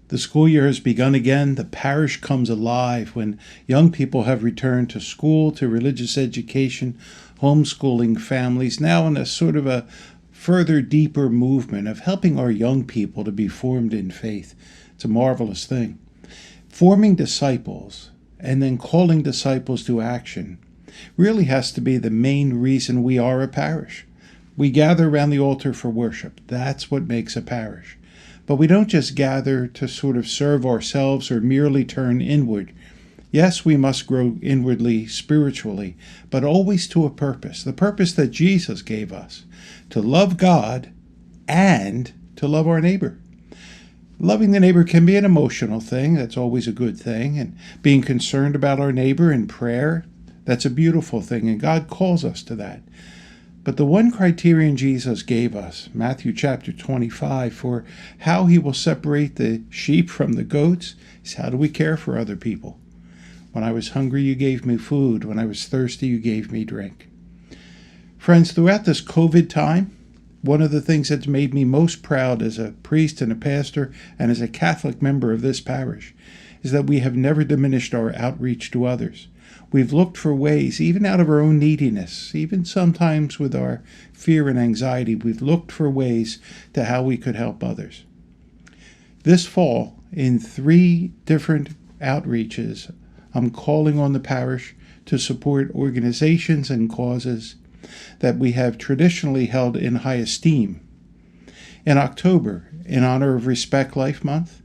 The school year has begun again. The parish comes alive when young people have returned to school, to religious education, homeschooling families, now in a sort of a further, deeper movement of helping our young people to be formed in faith. It's a marvelous thing. Forming disciples and then calling disciples to action really has to be the main reason we are a parish. We gather around the altar for worship. That's what makes a parish. But we don't just gather to sort of serve ourselves or merely turn inward. Yes, we must grow inwardly, spiritually, but always to a purpose, the purpose that Jesus gave us, to love God and to love our neighbor. Loving the neighbor can be an emotional thing. That's always a good thing. And being concerned about our neighbor in prayer, that's a beautiful thing. And God calls us to that. But the one criterion Jesus gave us, Matthew chapter 25, for how he will separate the sheep from the goats, is how do we care for other people? When I was hungry, you gave me food. When I was thirsty, you gave me drink. Friends, throughout this COVID time, one of the things that's made me most proud as a priest and a pastor and as a Catholic member of this parish is that we have never diminished our outreach to others. We've looked for ways, even out of our own neediness, even sometimes with our fear and anxiety, we've looked for ways to how we could help others. This fall, in 3 different outreaches, I'm calling on the parish to support organizations and causes that we have traditionally held in high esteem. In October, in honor of Respect Life Month,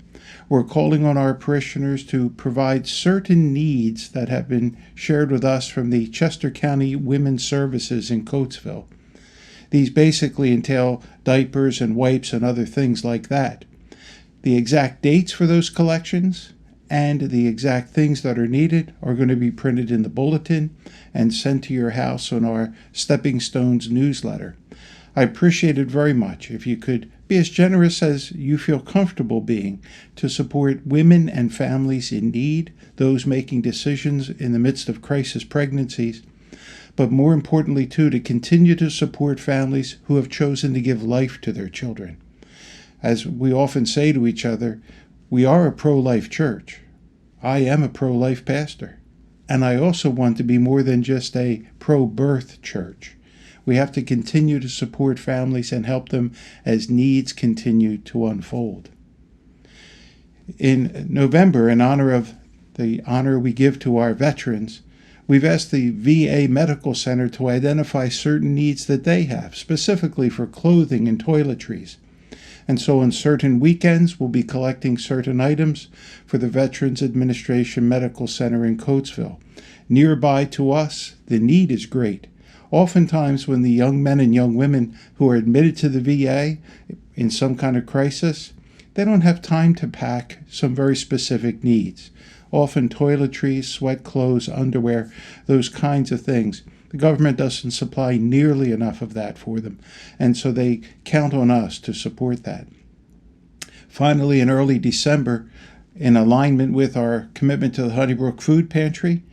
we're calling on our parishioners to provide certain needs that have been shared with us from the Chester County Women's Services in Coatesville. These basically entail diapers and wipes and other things like that. The exact dates for those collections and the exact things that are needed are going to be printed in the bulletin and sent to your house on our Stepping Stones newsletter. I appreciate it very much if you could be as generous as you feel comfortable being to support women and families in need, those making decisions in the midst of crisis pregnancies, but more importantly, too, to continue to support families who have chosen to give life to their children. As we often say to each other, we are a pro-life church. I am a pro-life pastor. And I also want to be more than just a pro-birth church. We have to continue to support families and help them as needs continue to unfold. In November, in honor of the honor we give to our veterans, we've asked the VA Medical Center to identify certain needs that they have, specifically for clothing and toiletries. And so on certain weekends, we'll be collecting certain items for the Veterans Administration Medical Center in Coatesville. Nearby to us, the need is great. Oftentimes when the young men and young women who are admitted to the VA in some kind of crisis, they don't have time to pack some very specific needs. Often toiletries, sweat clothes, underwear, those kinds of things. The government doesn't supply nearly enough of that for them, and so they count on us to support that. Finally, in early December, in alignment with our commitment to the Honey Brook Food Pantry,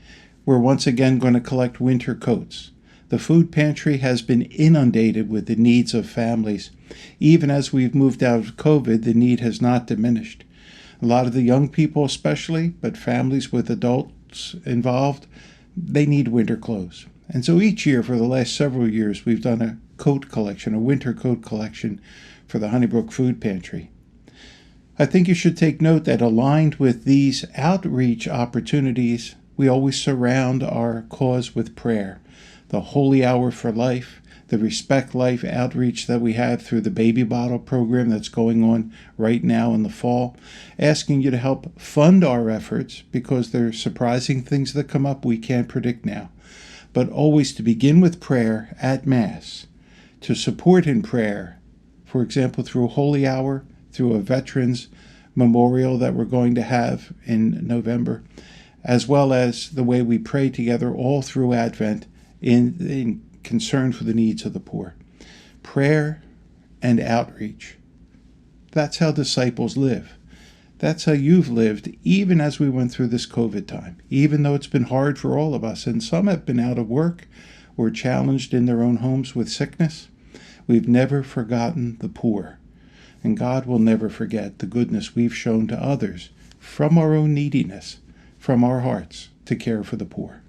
we're once again going to collect winter coats. The food pantry has been inundated with the needs of families. Even as we've moved out of COVID, the need has not diminished. A lot of the young people especially, but families with adults involved, they need winter clothes. And so each year for the last several years, we've done a coat collection, a winter coat collection for the Honey Brook Food Pantry. I think you should take note that aligned with these outreach opportunities, we always surround our cause with prayer. The Holy Hour for Life, the Respect Life outreach that we have through the baby bottle program that's going on right now in the fall, asking you to help fund our efforts because there are surprising things that come up we can't predict now. But always to begin with prayer at Mass, to support in prayer, for example, through Holy Hour, through a Veterans Memorial that we're going to have in November, as well as the way we pray together all through Advent in concern for the needs of the poor. Prayer and outreach. That's how disciples live. That's how you've lived even as we went through this COVID time, even though it's been hard for all of us, and some have been out of work or challenged in their own homes with sickness. We've never forgotten the poor. and God will never forget the goodness we've shown to others from our own neediness, from our hearts to care for the poor.